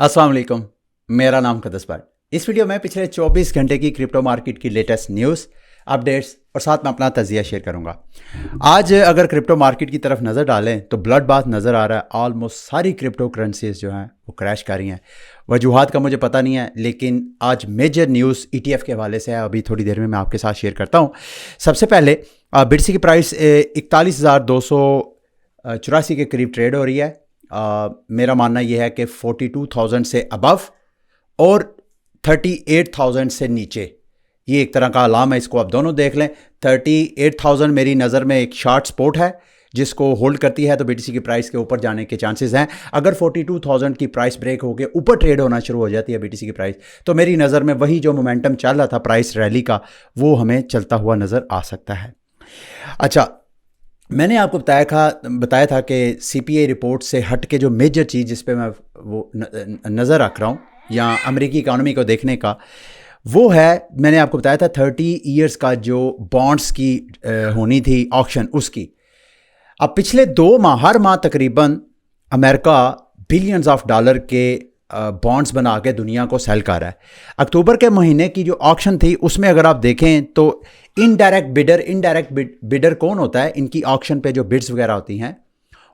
अस्सलाम वालेकुम। मेरा नाम कदस भट्ट। इस वीडियो में पिछले 24 घंटे की क्रिप्टो मार्केट की लेटेस्ट न्यूज़, अपडेट्स और साथ में अपना तजिया शेयर करूंगा। आज अगर क्रिप्टो मार्केट की तरफ नज़र डालें तो ब्लड बाथ नज़र आ रहा है। ऑलमोस्ट सारी क्रिप्टो करेंसीज जो हैं वो क्रैश कर रही हैं। वजूहात का मुझे पता नहीं है, लेकिन आज मेजर न्यूज़ ETF के हवाले से है। अभी थोड़ी देर में मैं आपके साथ शेयर करता हूँ। सबसे पहले बिटसी की प्राइस 41,284 के करीब ट्रेड हो रही है। मेरा मानना यह है कि 42,000 से अबव और 38,000 से नीचे, ये एक तरह का अलार्म है। इसको आप दोनों देख लें। 38,000 मेरी नज़र में एक शार्ट सपोर्ट है, जिसको होल्ड करती है तो बीटीसी की प्राइस के ऊपर जाने के चांसेस हैं। अगर 42,000 की प्राइस ब्रेक होकर ऊपर ट्रेड होना शुरू हो जाती है बीटीसी की प्राइस, तो मेरी नज़र में वही जो मोमेंटम चल रहा था प्राइस रैली का, वो हमें चलता हुआ नज़र आ सकता है। अच्छा, मैंने आपको बताया था कि CPI रिपोर्ट से हट के जो मेजर चीज़ जिस पे मैं वो नज़र रख रहा हूँ या अमेरिकी इकॉनमी को देखने का, वो है, मैंने आपको बताया था 30 ईयर्स का जो बॉन्ड्स की होनी थी ऑक्शन, उसकी। अब पिछले 2 माह, हर माह तकरीबन अमेरिका बिलियंस ऑफ डॉलर के बॉन्ड्स बना के दुनिया को सेल कर रहा है। अक्टूबर के महीने की जो ऑक्शन थी उसमें अगर आप देखें तो इनडायरेक्ट बिडर कौन होता है इनकी ऑक्शन पे जो बिड्स वगैरह होती हैं,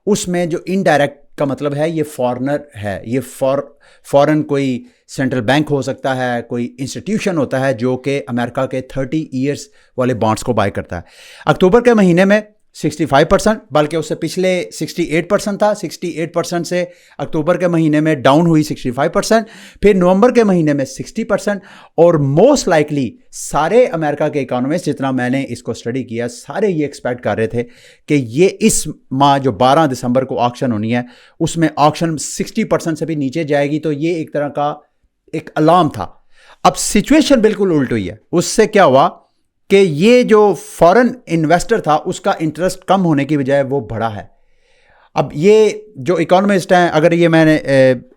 उसमें जो इनडायरेक्ट का मतलब है ये फॉरेनर है। ये फॉरेन कोई सेंट्रल बैंक हो सकता है, कोई इंस्टीट्यूशन होता है जो कि अमेरिका के 30 ईयर्स वाले बॉन्ड्स को बाय करता है। अक्टूबर के महीने में 65%, बल्कि उससे पिछले 68% था। 68% से अक्टूबर के महीने में डाउन हुई 65%, फिर नवंबर के महीने में 60%। और मोस्ट लाइकली सारे अमेरिका के इकोनॉमिस्ट, जितना मैंने इसको स्टडी किया, सारे ये एक्सपेक्ट कर रहे थे कि ये इस माह जो 12 दिसंबर को ऑक्शन होनी है उसमें ऑक्शन 60% से भी नीचे जाएगी। तो ये एक तरह का एक अलार्म था। अब सिचुएशन बिल्कुल उल्ट हुई है। उससे क्या हुआ कि ये जो फॉरेन इन्वेस्टर था उसका इंटरेस्ट कम होने की बजाय वो बढ़ा है। अब ये जो इकोनॉमिस्ट हैं, अगर ये मैंने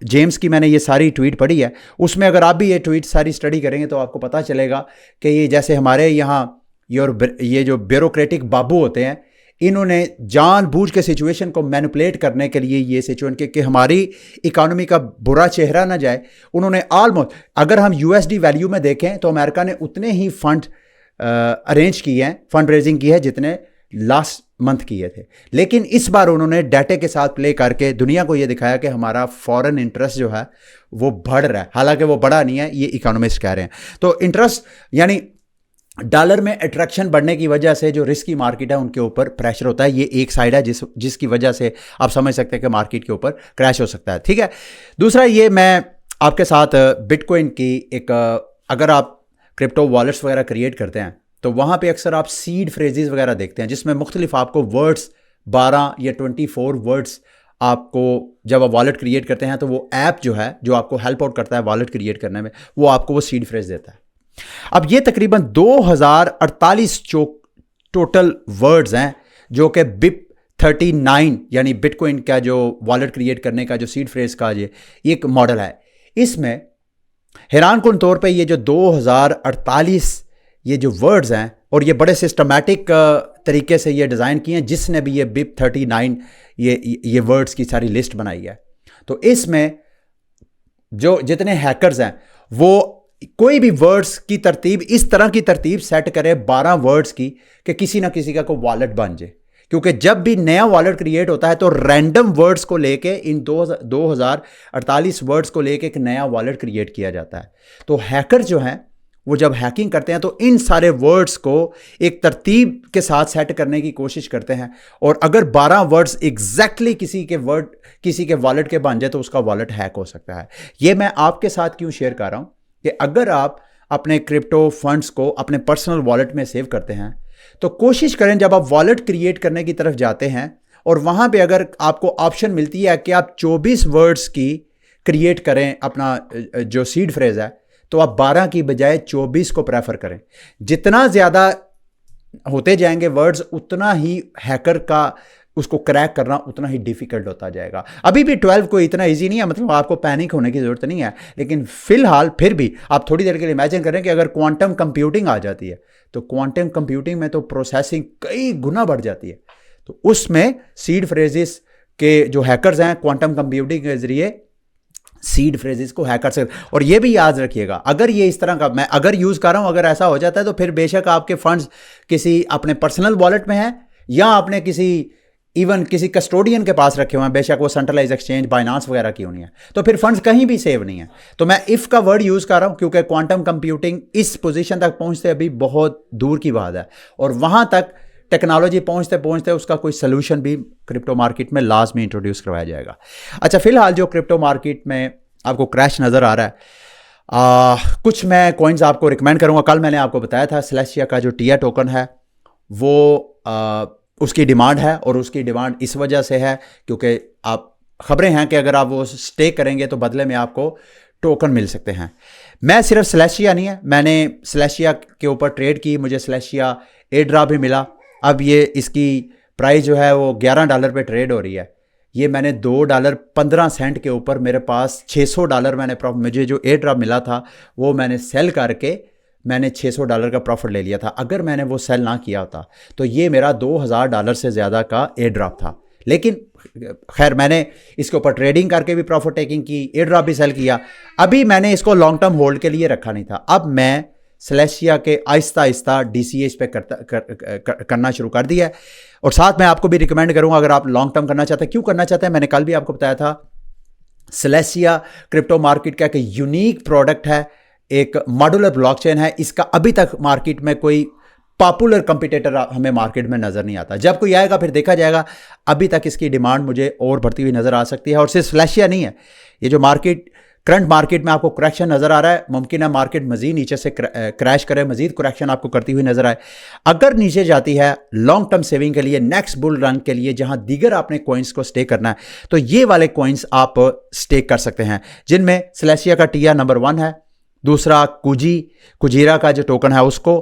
जेम्स की मैंने ये सारी ट्वीट पढ़ी है, उसमें अगर आप भी ये ट्वीट सारी स्टडी करेंगे तो आपको पता चलेगा कि ये जैसे हमारे यहाँ ये जो ब्यूरोक्रेटिक बाबू होते हैं, इन्होंने जानबूझ के सिचुएशन को मैनिपुलेट करने के लिए ये सिचुएशन कि हमारी इकोनॉमी का बुरा चेहरा ना जाए, उन्होंने ऑलमोस्ट, अगर हम USD वैल्यू में देखें तो अमेरिका ने उतने ही फंड अरेंज किए हैं, फंड रेजिंग की है जितने लास्ट मंथ किए थे। लेकिन इस बार उन्होंने डाटे के साथ प्ले करके दुनिया को यह दिखाया कि हमारा फॉरेन इंटरेस्ट जो है वो बढ़ रहा है। हालांकि वो बढ़ा नहीं है, ये इकोनॉमिस्ट कह रहे हैं। तो इंटरेस्ट यानी डॉलर में अट्रैक्शन बढ़ने की वजह से जो रिस्की मार्केट है उनके ऊपर प्रेशर होता है। ये एक साइड है जिसकी वजह से आप समझ सकते हैं कि मार्केट के ऊपर क्रैश हो सकता है। ठीक है, दूसरा ये मैं आपके साथ बिटकॉइन की एक, अगर आप क्रिप्टो वॉलेट्स वगैरह क्रिएट करते हैं तो वहाँ पे अक्सर आप सीड फ्रेजेस वगैरह देखते हैं जिसमें मुख्तलिफ आपको वर्ड्स, 12 या 24 वर्ड्स आपको, जब आप वॉलेट क्रिएट करते हैं तो वो ऐप जो है जो आपको हेल्प आउट करता है वॉलेट क्रिएट करने में, वो आपको वो सीड फ्रेज देता है। अब ये तकरीबन 2048 टोटल वर्ड्स हैं जो कि BIP 39 यानी बिटकॉइन का जो वॉलेट क्रिएट करने का जो सीड फ्रेज का ये एक मॉडल है। इसमें हैरान कुन तौर पे ये जो 2048 ये जो वर्ड्स हैं, और ये बड़े सिस्टमैटिक तरीके से ये डिज़ाइन किए हैं, जिसने भी ये BIP 39 ये वर्ड्स की सारी लिस्ट बनाई है। तो इसमें जो जितने हैकर्स हैं वो कोई भी वर्ड्स की तरतीब, इस तरह की तरतीब सेट करे 12 वर्ड्स की कि किसी ना किसी का कोई वॉलेट बन जाए। क्योंकि जब भी नया वॉलेट क्रिएट होता है तो रैंडम वर्ड्स को लेके, इन 2048 वर्ड्स को लेके एक नया वॉलेट क्रिएट किया जाता है। तो हैकर जो हैं वो जब हैकिंग करते हैं तो इन सारे वर्ड्स को एक तरतीब के साथ सेट करने की कोशिश करते हैं, और अगर 12 वर्ड्स एग्जैक्टली किसी के वॉलेट के बन जाए तो उसका वॉलेट हैक हो सकता है। ये मैं आपके साथ क्यों शेयर कर रहा हूं कि अगर आप अपने क्रिप्टो फंड्स को अपने पर्सनल वॉलेट में सेव करते हैं तो कोशिश करें, जब आप वॉलेट क्रिएट करने की तरफ जाते हैं और वहां पे अगर आपको ऑप्शन मिलती है कि आप 24 वर्ड्स की क्रिएट करें अपना जो सीड फ्रेज है, तो आप 12 की बजाय 24 को प्रेफर करें। जितना ज़्यादा होते जाएंगे वर्ड्स, उतना ही हैकर का उसको क्रैक करना उतना ही डिफिकल्ट होता जाएगा। अभी भी 12 को इतना इजी नहीं है, मतलब आपको पैनिक होने की ज़रूरत नहीं है, लेकिन फिलहाल फिर भी आप थोड़ी देर के लिए इमेजिन करें कि अगर क्वांटम कंप्यूटिंग आ जाती है तो क्वांटम कंप्यूटिंग में तो प्रोसेसिंग कई गुना बढ़ जाती है। तो उसमें सीड फ्रेजेस के जो हैकर्स हैं क्वांटम कंप्यूटिंग के ज़रिए सीड फ्रेजेस को हैक कर सकते। और ये भी याद रखिएगा, अगर ये इस तरह का मैं अगर यूज़ कर रहा हूँ, अगर ऐसा हो जाता है तो फिर बेशक आपके फंड्स किसी अपने पर्सनल वॉलेट में हैं या आपने किसी कस्टोडियन के पास रखे हुए हैं, बेशक वो सेंट्रलाइज एक्सचेंज बाइनांस वगैरह की होनी है, तो फिर फंड्स कहीं भी सेव नहीं है। तो मैं इफ़ का वर्ड यूज़ कर रहा हूँ क्योंकि क्वांटम कंप्यूटिंग इस पोजीशन तक पहुँचते अभी बहुत दूर की बात है, और वहाँ तक टेक्नोलॉजी पहुँचते पहुँचते उसका कोई सोल्यूशन भी क्रिप्टो मार्केट में लाजमी इंट्रोड्यूस करवाया जाएगा। अच्छा, फिलहाल जो क्रिप्टो मार्केट में आपको क्रैश नज़र आ रहा है, कुछ मैं कॉइन्स आपको रिकमेंड करूँगा। कल मैंने आपको बताया था सेलेसिया का जो टिया टोकन है वो उसकी डिमांड है, और उसकी डिमांड इस वजह से है क्योंकि आप खबरें हैं कि अगर आप वो स्टेक करेंगे तो बदले में आपको टोकन मिल सकते हैं। मैं सिर्फ सेलेसिया नहीं है, मैंने सेलेसिया के ऊपर ट्रेड की, मुझे सेलेसिया एयर ड्रॉप भी मिला। अब ये इसकी प्राइस जो है वो $11 पे ट्रेड हो रही है। ये मैंने $2.15 के ऊपर मेरे पास $600 मैंने मुझे जो एयर ड्रॉप मिला था वो मैंने सेल करके मैंने $600 का प्रॉफिट ले लिया था। अगर मैंने वो सेल ना किया होता तो ये मेरा $2000 से ज़्यादा का एयर ड्रॉप था। लेकिन खैर मैंने इसके ऊपर ट्रेडिंग करके भी प्रॉफिट टेकिंग की, एयर ड्रॉप भी सेल किया। अभी मैंने इसको लॉन्ग टर्म होल्ड के लिए रखा नहीं था। अब मैं सेलेसिया के आहिस्ता आहिस्ता DCA पे करना शुरू कर दिया है, और साथ में आपको भी रिकमेंड करूंगा अगर आप लॉन्ग टर्म करना चाहते हैं। क्यों करना चाहते हैं, मैंने कल भी आपको बताया था, सेलेसिया क्रिप्टो मार्केट का एक यूनिक प्रोडक्ट है, एक मॉड्यूलर ब्लॉकचेन है। इसका अभी तक मार्केट में कोई पॉपुलर कंपटीटर हमें मार्केट में नज़र नहीं आता। जब कोई आएगा फिर देखा जाएगा। अभी तक इसकी डिमांड मुझे और बढ़ती हुई नज़र आ सकती है। और सिर्फ सेलेसिया नहीं है, ये जो करंट मार्केट में आपको करेक्शन नज़र आ रहा है, मुमकिन है मार्केट मजीद नीचे से क्रैश करे, मजीद करेक्शन आपको करती हुई नज़र आए। अगर नीचे जाती है लॉन्ग टर्म सेविंग के लिए, नेक्स्ट बुल रन के लिए, जहां दीगर आपने कॉइन्स को स्टेक करना है, तो ये वाले कॉइन्स आप स्टेक कर सकते हैं, जिनमें सेलेसिया का टिया नंबर 1 है, दूसरा कुजीरा का जो टोकन है उसको,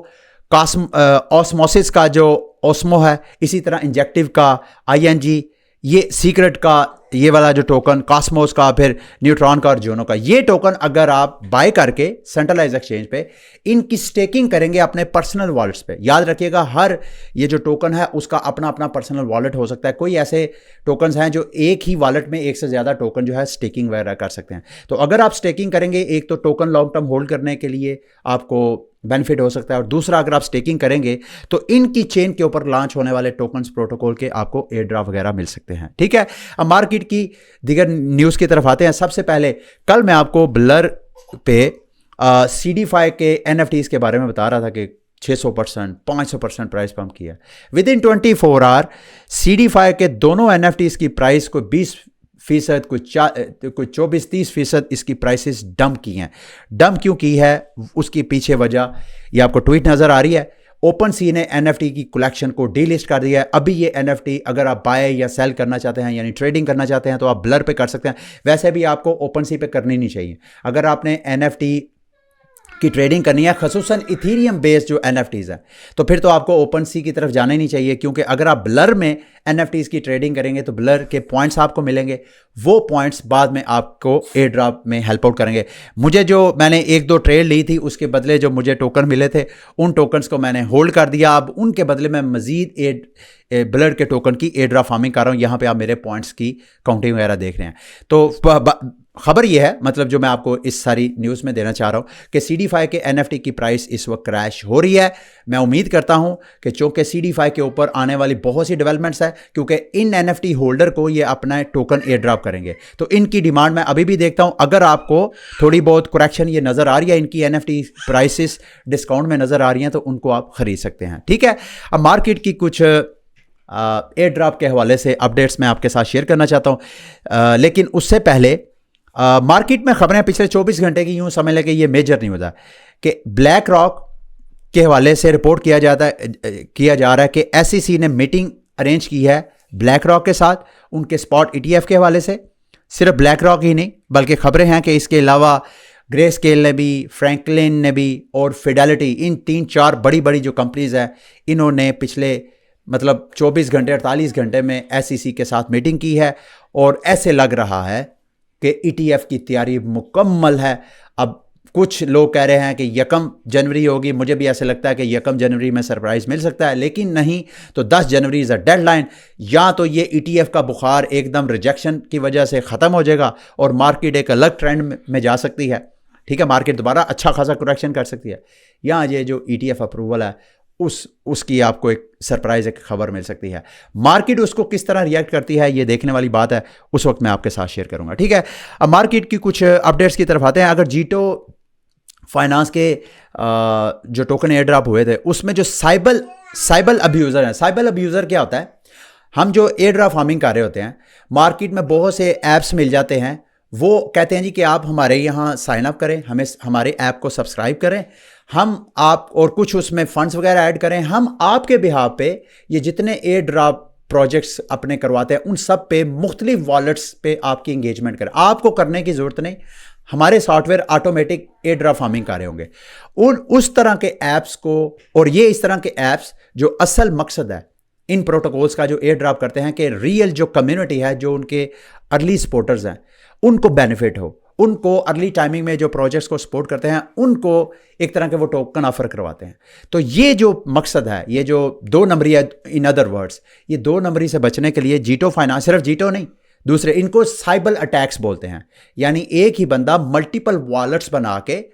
ऑस्मोसिस का जो ओस्मो है, इसी तरह इंजेक्टिव का ING, ये सीक्रेट का ये वाला जो टोकन, कॉस्मोस का, फिर न्यूट्रॉन का और जोनो का। ये टोकन अगर आप बाय करके सेंट्रलाइज एक्सचेंज पे इनकी स्टेकिंग करेंगे अपने पर्सनल वॉलेट्स पे, याद रखिएगा हर ये जो टोकन है उसका अपना अपना पर्सनल वॉलेट हो सकता है। कोई ऐसे टोकन्स हैं जो एक ही वॉलेट में एक से ज़्यादा टोकन जो है स्टेकिंग वगैरह कर सकते हैं। तो अगर आप स्टेकिंग करेंगे, एक तो टोकन लॉन्ग टर्म होल्ड करने के लिए आपको बेनिफिट हो सकता है, और दूसरा अगर आप स्टेकिंग करेंगे तो इनकी चेन के ऊपर लॉन्च होने वाले टोकन्स प्रोटोकॉल के आपको एयर ड्रॉप वगैरह मिल सकते हैं। ठीक है, अब मार्केट की दीगर न्यूज़ की तरफ आते हैं। सबसे पहले कल मैं आपको ब्लर पे CD5 के NFTs के बारे में बता रहा था कि 600%, 500% प्राइस पंप किया। विद इन 24 आवर CD5 के दोनों NFTs की प्राइस को 20%, कोई 24-30% इसकी प्राइसेस डंप की हैं। डंप क्यों की है, उसकी पीछे वजह ये आपको ट्वीट नज़र आ रही है। OpenSea ने NFT की कलेक्शन को डीलिस्ट कर दिया है। अभी ये NFT अगर आप बाय या सेल करना चाहते हैं, यानी ट्रेडिंग करना चाहते हैं, तो आप ब्लर पे कर सकते हैं। वैसे भी आपको OpenSea पे करनी नहीं चाहिए। अगर आपने NFT की ट्रेडिंग करनी है, खसूसन इथीरियम बेस्ड जो NFTs है, तो फिर तो आपको OpenSea की तरफ जाना ही नहीं चाहिए, क्योंकि अगर आप ब्लर में NFTs की ट्रेडिंग करेंगे तो ब्लर के पॉइंट्स आपको मिलेंगे, वो पॉइंट्स बाद में आपको एयर ड्रॉप में हेल्प आउट करेंगे। मैंने 1-2 ट्रेड ली थी, उसके बदले जो मुझे टोकन मिले थे उन टोकन्स को मैंने होल्ड कर दिया। अब उनके बदले में मजीद ब्लर के टोकन की एयर ड्रॉप फार्मिंग कर रहा हूँ। यहाँ पे आप मेरे पॉइंट्स की काउंटिंग वगैरह देख रहे हैं। तो खबर यह है, मतलब जो मैं आपको इस सारी न्यूज़ में देना चाह रहा हूँ कि CD5 के NFT की प्राइस इस वक्त क्रैश हो रही है। मैं उम्मीद करता हूँ कि चूँकि CD5 के ऊपर आने वाली बहुत सी डेवलपमेंट्स है, क्योंकि इन NFT होल्डर को ये अपना टोकन एयर ड्रॉप करेंगे, तो इनकी डिमांड मैं अभी भी देखता हूँ। अगर आपको थोड़ी बहुत करेक्शन ये नज़र आ रही है, इनकी NFT प्राइसेस डिस्काउंट में नज़र आ रही हैं, तो उनको आप ख़रीद सकते हैं। ठीक है, अब मार्केट की कुछ एयर ड्रॉप के हवाले से अपडेट्स मैं आपके साथ शेयर करना चाहता हूँ, लेकिन उससे पहले मार्केट में खबरें पिछले 24 घंटे की यूँ समझ लें कि ये मेजर नहीं होता कि ब्लैक रॉक के हवाले से रिपोर्ट किया जा रहा है कि SEC ने मीटिंग अरेंज की है ब्लैक रॉक के साथ, उनके स्पॉट ETF के हवाले से। सिर्फ ब्लैक रॉक ही नहीं, बल्कि खबरें हैं कि इसके अलावा ग्रे स्केल ने भी, फ्रैंकलिन ने भी और फिडेलिटी, इन 3-4 बड़ी बड़ी जो कंपनीज हैं, इन्होंने पिछले 24 घंटे 48 घंटे में SEC के साथ मीटिंग की है, और ऐसे लग रहा है कि ETF की तैयारी मुकम्मल है। अब कुछ लोग कह रहे हैं कि 1 जनवरी होगी, मुझे भी ऐसे लगता है कि 1 जनवरी में सरप्राइज मिल सकता है, लेकिन नहीं तो 10 जनवरी इज़ अ डेडलाइन। या तो ये ETF का बुखार एकदम रिजेक्शन की वजह से ख़त्म हो जाएगा और मार्केट एक अलग ट्रेंड में जा सकती है, ठीक है, मार्केट दोबारा अच्छा खासा करेक्शन कर सकती है, या ये जो ETF अप्रूवल है उसकी आपको एक सरप्राइज एक खबर मिल सकती है। मार्केट उसको किस तरह रिएक्ट करती है ये देखने वाली बात है, उस वक्त मैं आपके साथ शेयर करूंगा, ठीक है। अब मार्केट की कुछ अपडेट्स की तरफ आते हैं। अगर जीटो फाइनेंस के जो टोकन एयर ड्रॉप हुए थे उसमें जो साइबल अब्यूज़र हैं, साइबल अब्यूज़र क्या होता है, हम जो एयर ड्रॉप फार्मिंग कर रहे होते हैं, मार्केट में बहुत से ऐप्स मिल जाते हैं, वो कहते हैं जी कि आप हमारे यहाँ साइन अप करें, हमें हमारे ऐप को सब्सक्राइब करें, हम आप और कुछ उसमें फंड्स वगैरह ऐड करें, हम आपके बिहाफ पे ये जितने एयर ड्रॉप प्रोजेक्ट्स अपने करवाते हैं उन सब पे मुख्तलिफ वॉलेट्स पे आपकी इंगेजमेंट करें। आपको करने की ज़रूरत नहीं, हमारे software automatic air drop farming कर रहे होंगे उस तरह के ऐप्स को। और ये इस तरह के ऐप्स जो असल मकसद है इन प्रोटोकॉल्स का जो एयर ड्रॉप करते हैं कि रियल जो कम्युनिटी है, जो उनके अर्ली सपोर्टर्स हैं, उनको बेनिफिट हो, उनको अर्ली टाइमिंग में जो प्रोजेक्ट्स को सपोर्ट करते हैं उनको एक तरह के वो टोकन ऑफर करवाते हैं। तो ये जो मकसद है, ये जो 2 नंबरी है, इन अदर वर्ड्स ये 2 नंबरी से बचने के लिए जीटो फाइनेंस, सिर्फ जीटो नहीं, दूसरे इनको साइबर अटैक्स बोलते हैं, यानी एक ही बंदा मल्टीपल वॉलेट्स बना के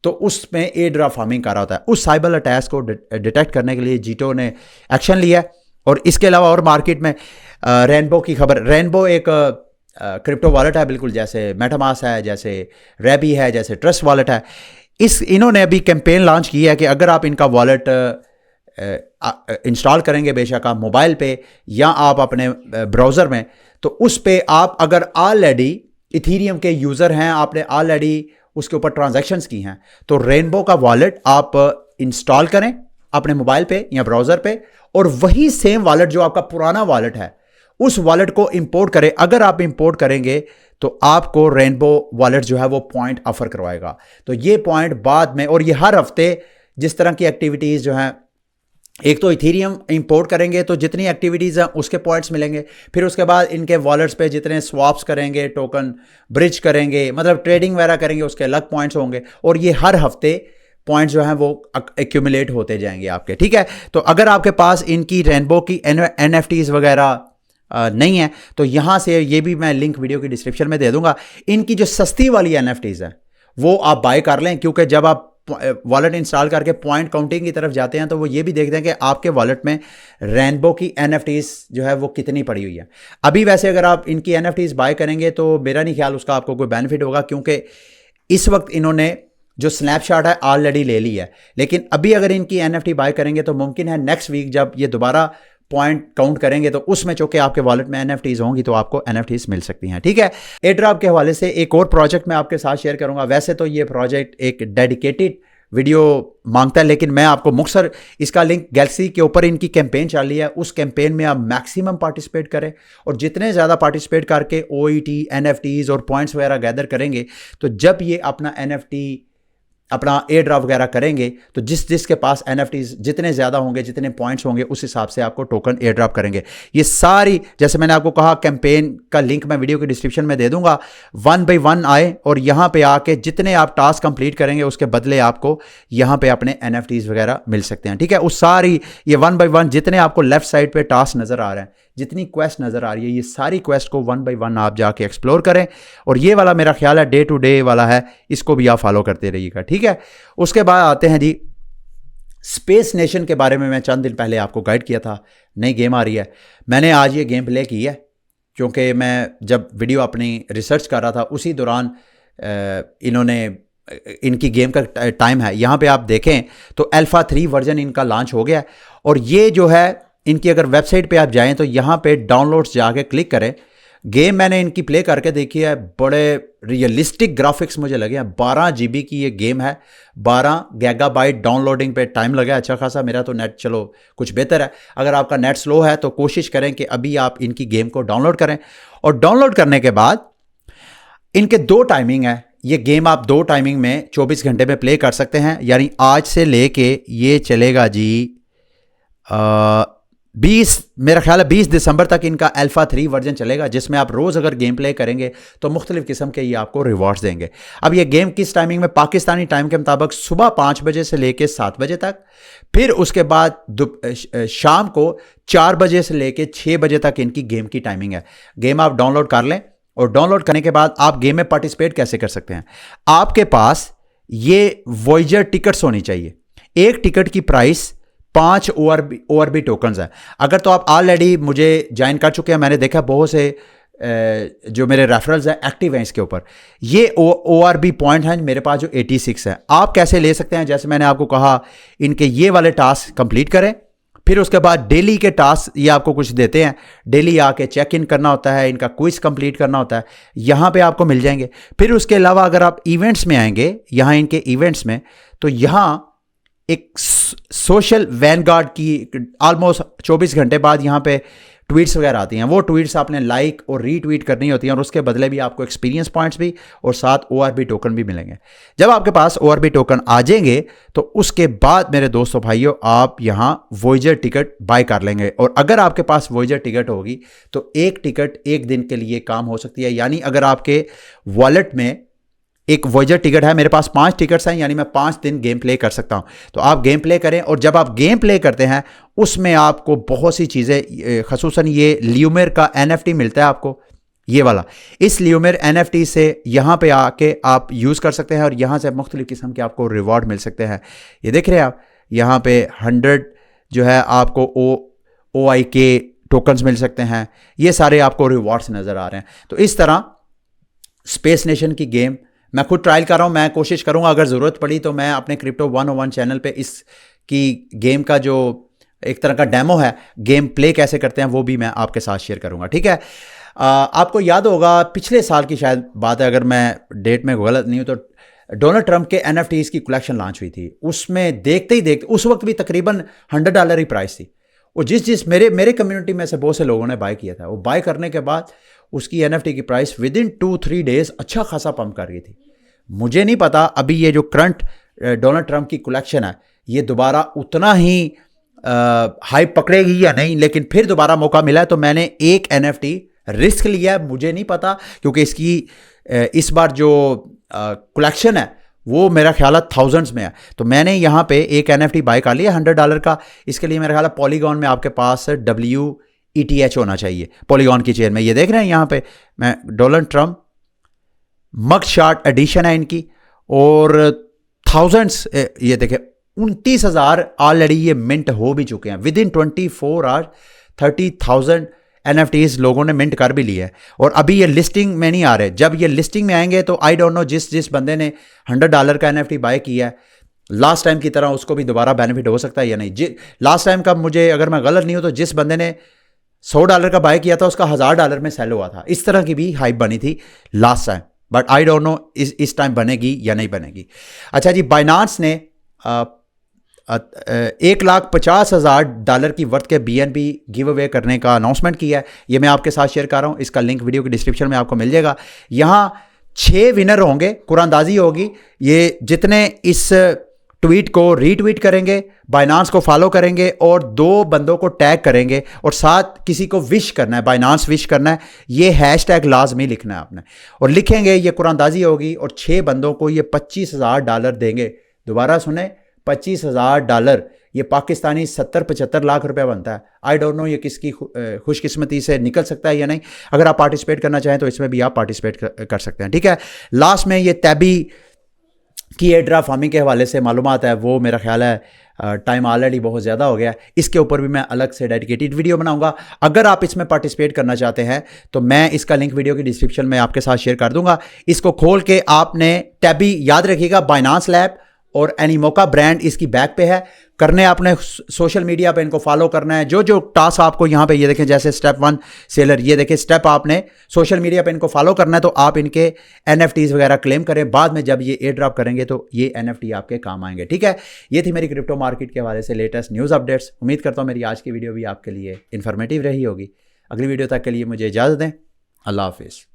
तो उसमें एयर ड्रॉप फार्मिंग कर रहा होता है। उस साइबर अटैक्स को डिटेक्ट करने के लिए जीटो ने एक्शन लिया। और इसके अलावा और मार्केट में रेनबो की खबर, रेनबो एक क्रिप्टो वॉलेट है, बिल्कुल जैसे मेटामास है, जैसे रेबी है, जैसे ट्रस्ट वॉलेट है। इन्होंने अभी कैंपेन लॉन्च की है कि अगर आप इनका वॉलेट इंस्टॉल करेंगे, बेशक आप मोबाइल पे या आप अपने ब्राउज़र में, तो उस पे आप अगर ऑलरेडी इथीरियम के यूज़र हैं, आपने ऑलरेडी उसके ऊपर ट्रांजैक्शंस की हैं, तो रेनबो का वॉलेट आप इंस्टॉल करें अपने मोबाइल पे या ब्राउज़र पे, और वही सेम वॉलेट जो आपका पुराना वॉलेट है उस वॉलेट को इंपोर्ट करें। अगर आप इंपोर्ट करेंगे तो आपको रेनबो वॉलेट जो है वो पॉइंट ऑफर करवाएगा। तो ये पॉइंट बाद में, और ये हर हफ्ते जिस तरह की एक्टिविटीज़ जो हैं, एक तो इथीरियम इंपोर्ट करेंगे तो जितनी एक्टिविटीज़ हैं उसके पॉइंट्स मिलेंगे, फिर उसके बाद इनके वॉलेट्स पे जितने स्वैप्स करेंगे, टोकन ब्रिज करेंगे, मतलब ट्रेडिंग वगैरह करेंगे, उसके अलग पॉइंट्स होंगे, और ये हर हफ्ते पॉइंट्स जो हैं वो एक्यूमुलेट होते जाएंगे आपके, ठीक है। तो अगर आपके पास इनकी रेनबो की NFTs वगैरह नहीं है तो यहाँ से, ये भी मैं लिंक वीडियो की डिस्क्रिप्शन में दे दूंगा, इनकी जो सस्ती वाली NFTs है वो आप बाय कर लें, क्योंकि जब आप वॉलेट इंस्टॉल करके पॉइंट काउंटिंग की तरफ जाते हैं तो वो ये भी देखते हैं कि आपके वॉलेट में रेनबो की NFTs जो है वो कितनी पड़ी हुई है। अभी वैसे अगर आप इनकी NFTs बाय करेंगे तो मेरा नहीं ख्याल उसका आपको कोई बेनिफिट होगा, क्योंकि इस वक्त इन्होंने जो स्नैपशॉट है ऑलरेडी ले ली है, लेकिन अभी अगर इनकी NFT बाय करेंगे तो मुमकिन है नेक्स्ट वीक जब ये दोबारा पॉइंट काउंट करेंगे तो उसमें चूंकि आपके वॉलेट में NFTs होंगी तो आपको NFTs मिल सकती हैं, ठीक है। एयर ड्रॉप के हवाले से एक और प्रोजेक्ट मैं आपके साथ शेयर करूंगा। वैसे तो ये प्रोजेक्ट एक डेडिकेटेड वीडियो मांगता है, लेकिन मैं आपको मुख्तसर इसका लिंक, गैलेक्सी के ऊपर इनकी कैंपेन चल रही है, उस कैंपेन में आप मैक्सिमम पार्टिसिपेट करें, और जितने ज़्यादा पार्टिसिपेट करके OET NFTs और पॉइंट्स वगैरह गैदर करेंगे तो जब ये अपना NFT अपना एयर ड्रॉप वगैरह करेंगे तो जिसके पास NFTs जितने ज़्यादा होंगे, जितने पॉइंट्स होंगे, उस हिसाब से आपको टोकन एयर ड्रॉप करेंगे। ये सारी, जैसे मैंने आपको कहा, कैंपेन का लिंक मैं वीडियो के डिस्क्रिप्शन में दे दूंगा। 1 by 1 आए और यहाँ पे आके जितने आप टास्क कंप्लीट करेंगे उसके बदले आपको यहाँ पे अपने NFTs वगैरह मिल सकते हैं, ठीक है। उस सारी ये 1 by 1 जितने आपको लेफ्ट साइड पे टास्क नज़र आ रहे हैं, जितनी क्वेस्ट नज़र आ रही है, ये सारी क्वेस्ट को 1 by 1 आप जाके एक्सप्लोर करें। और ये वाला मेरा ख्याल है डे टू डे वाला है, इसको भी आप फॉलो करते रहिएगा, ठीक है। उसके बाद आते हैं जी स्पेस नेशन के बारे में। मैं चंद दिन पहले आपको गाइड किया था, नई गेम आ रही है। मैंने आज ये गेम प्ले की है क्योंकि मैं जब वीडियो अपनी रिसर्च कर रहा था उसी दौरान इन्होंने, इनकी गेम का टाइम है, यहाँ पे आप देखें तो अल्फ़ा 3 वर्जन इनका लॉन्च हो गया है। और ये जो है इनकी अगर वेबसाइट पे आप जाएं तो यहाँ पे डाउनलोड्स जाके क्लिक करें। गेम मैंने इनकी प्ले करके देखी है, बड़े रियलिस्टिक ग्राफिक्स मुझे लगे हैं। 12 GB की ये गेम है, 12 गीगाबाइट डाउनलोडिंग पे टाइम लगा अच्छा खासा। मेरा तो नेट चलो कुछ बेहतर है, अगर आपका नेट स्लो है तो कोशिश करें कि अभी आप इनकी गेम को डाउनलोड करें। और डाउनलोड करने के बाद इनके 2 टाइमिंग है, ये गेम आप 2 टाइमिंग में 24 घंटे में प्ले कर सकते हैं। यानी आज से लेके ये चलेगा जी 20 मेरा ख्याल है 20 दिसंबर तक इनका अल्फ़ा 3 वर्जन चलेगा, जिसमें आप रोज़ अगर गेम प्ले करेंगे तो मुख्तलिफ़ किस्म के ये आपको रिवॉर्ड्स देंगे। अब ये गेम किस टाइमिंग में, पाकिस्तानी टाइम के मुताबिक सुबह 5 बजे से लेकर 7 बजे तक, फिर उसके बाद शाम को 4 बजे से लेकर 6 बजे तक इनकी गेम की टाइमिंग है। गेम आप डाउनलोड कर लें और डाउनलोड करने के बाद आप गेम में पार्टिसिपेट कैसे कर सकते हैं। आपके पास ये वॉयेजर टिकट्स होनी चाहिए। एक टिकट की प्राइस 5 ORB टोकन्स है। अगर तो आप ऑलरेडी मुझे ज्वाइन कर चुके हैं, मैंने देखा बहुत से जो मेरे रेफरल्स हैं एक्टिव हैं इसके ऊपर, ये ORB पॉइंट हैं मेरे पास जो 86 है। आप कैसे ले सकते हैं, जैसे मैंने आपको कहा इनके ये वाले टास्क कंप्लीट करें, फिर उसके बाद डेली के टास्क ये आपको कुछ देते हैं, डेली आके चेक इन करना होता है, इनका क्विज कंप्लीट करना होता है, यहाँ पे आपको मिल जाएंगे। फिर उसके अलावा अगर आप इवेंट्स में आएंगे, यहाँ इनके इवेंट्स में, तो यहाँ एक सोशल वैनगार्ड की ऑलमोस्ट 24 घंटे बाद यहाँ पे ट्वीट्स वगैरह आती हैं। वो ट्वीट्स आपने लाइक और रीट्वीट करनी होती हैं और उसके बदले भी आपको एक्सपीरियंस पॉइंट्स भी और साथ ORB टोकन भी मिलेंगे। जब आपके पास ORB टोकन आ जाएंगे तो उसके बाद मेरे दोस्तों भाइयों आप यहाँ वॉयेजर टिकट बाय कर लेंगे। और अगर आपके पास वॉयेजर टिकट होगी तो एक टिकट एक दिन के लिए काम हो सकती है। यानी अगर आपके वॉलेट में एक वॉयेजर टिकट है, मेरे पास 5 टिकट्स हैं, यानी मैं 5 दिन गेम प्ले कर सकता हूं। तो आप गेम प्ले करें और जब आप गेम प्ले करते हैं उसमें आपको बहुत सी चीज़ें, खसूसन ये ल्यूमेर का NFT मिलता है आपको, ये वाला। इस ल्यूमेर NFT से यहाँ पे आके आप यूज़ कर सकते हैं और यहाँ से मुख्तलिफ़ किस्म के आपको रिवॉर्ड मिल सकते हैं। ये देख रहे हैं आप, यहाँ पे 100 जो है आपको OIK टोकन्स मिल सकते हैं। ये सारे आपको रिवॉर्ड्स नज़र आ रहे हैं। तो इस तरह स्पेस नेशन की गेम मैं खुद ट्रायल कर रहा हूँ। मैं कोशिश करूँगा अगर ज़रूरत पड़ी तो मैं अपने क्रिप्टो 101 चैनल पे इसकी गेम का जो एक तरह का डेमो है, गेम प्ले कैसे करते हैं, वो भी मैं आपके साथ शेयर करूँगा। ठीक है। आपको याद होगा पिछले साल की शायद बात है, अगर मैं डेट में गलत नहीं हूँ तो डोनाल्ड ट्रंप के NFTs की कलेक्शन लॉन्च हुई थी। उसमें देखते ही देखते उस वक्त भी तकरीबन $100 ही प्राइस थी। और जिस मेरे कम्युनिटी में से बहुत से लोगों ने बाय किया था, वो बाय करने के बाद उसकी NFT की प्राइस विदिन 2-3 डेज अच्छा खासा पंप कर गई थी। मुझे नहीं पता अभी ये जो करंट डोनाल्ड ट्रंप की कलेक्शन है ये दोबारा उतना ही हाइप पकड़ेगी या नहीं, लेकिन फिर दोबारा मौका मिला है तो मैंने एक NFT रिस्क लिया है। मुझे नहीं पता क्योंकि इसकी इस बार जो कलेक्शन है वो मेरा ख्याल है थाउजेंड्स में है। तो मैंने यहाँ पे एक NFT बाय कर लिया $100 का। इसके लिए मेरा ख्याल है पॉलीगॉन में आपके पास WETH होना चाहिए, पॉलीगॉन की चेन में। ये देख रहे हैं यहाँ पे मैं डोनाल्ड ट्रंप मग शॉट एडिशन है इनकी और थाउजेंड्स, ये देखें 29,000 ऑलरेडी ये मिंट हो भी चुके हैं। विद इन 24 आवर्स 30,000 NFTs लोगों ने मिंट कर भी लिए हैं और अभी ये लिस्टिंग में नहीं आ रहे। जब ये लिस्टिंग में आएंगे तो आई डोंट नो जिस बंदे ने $100 का NFT बाय किया है लास्ट टाइम की तरह उसको भी दोबारा बेनिफिट हो सकता है या नहीं। लास्ट टाइम का मुझे अगर मैं गलत नहीं हूं तो जिस बंदे ने $100 का बाय किया था उसका $1000 में सेल हुआ था। इस तरह की भी हाइप बनी थी last time, but I don't know इस टाइम बनेगी या नहीं बनेगी। अच्छा जी, बाइनांस ने $1,50,000 की वर्थ के BNB गिव अवे करने का अनाउंसमेंट किया है। ये मैं आपके साथ शेयर कर रहा हूँ, इसका लिंक वीडियो के डिस्क्रिप्शन में आपको मिल जाएगा। यहाँ 6 विनर होंगे, कुरानदाजी होगी। ये जितने इस ट्वीट को रीट्वीट करेंगे, बाइनांस को फॉलो करेंगे और 2 बंदों को टैग करेंगे और साथ किसी को विश करना है, बाइनांस विश करना है, ये हैशटैग लाजमी लिखना है आपने और लिखेंगे, ये कुरानदाजी होगी और 6 बंदों को ये $25,000 देंगे। दोबारा सुने, $25,000। ये पाकिस्तानी 70-75 लाख रुपए बनता है। आई डोंट नो ये किसकी खुशकिस्मती से निकल सकता है या नहीं। अगर आप पार्टिसिपेट करना चाहें तो इसमें भी आप पार्टिसिपेट कर सकते हैं। ठीक है। लास्ट में ये टैबी की एड्रा फार्मिंग के हवाले से मालूमात है, वो मेरा ख्याल है टाइम ऑलरेडी बहुत ज़्यादा हो गया है। इसके ऊपर भी मैं अलग से डेडिकेटेड वीडियो बनाऊंगा। अगर आप इसमें पार्टिसिपेट करना चाहते हैं तो मैं इसका लिंक वीडियो की डिस्क्रिप्शन में आपके साथ शेयर कर दूंगा। इसको खोल के आपने टैबी, याद रखिएगा बाइनांस लैब और एनीमोका ब्रांड इसकी बैक पे है। करने आपने सोशल मीडिया पे इनको फॉलो करना है। जो टास्क आपको यहाँ पे ये देखें, जैसे स्टेप 1 सेलर, ये देखें स्टेप आपने सोशल मीडिया पे इनको फॉलो करना है तो आप इनके NFTs वगैरह क्लेम करें। बाद में जब ये एयर ड्रॉप करेंगे तो ये NFT आपके काम आएंगे। ठीक है। ये थी मेरी क्रिप्टो मार्केट के हवाले से लेटेस्ट न्यूज़ अपडेट्स। उम्मीद करता हूँ मेरी आज की वीडियो भी आपके लिए इन्फॉर्मेटिव रही होगी। अगली वीडियो तक के लिए मुझे इजाज़त दें। अल्लाह हाफिज़।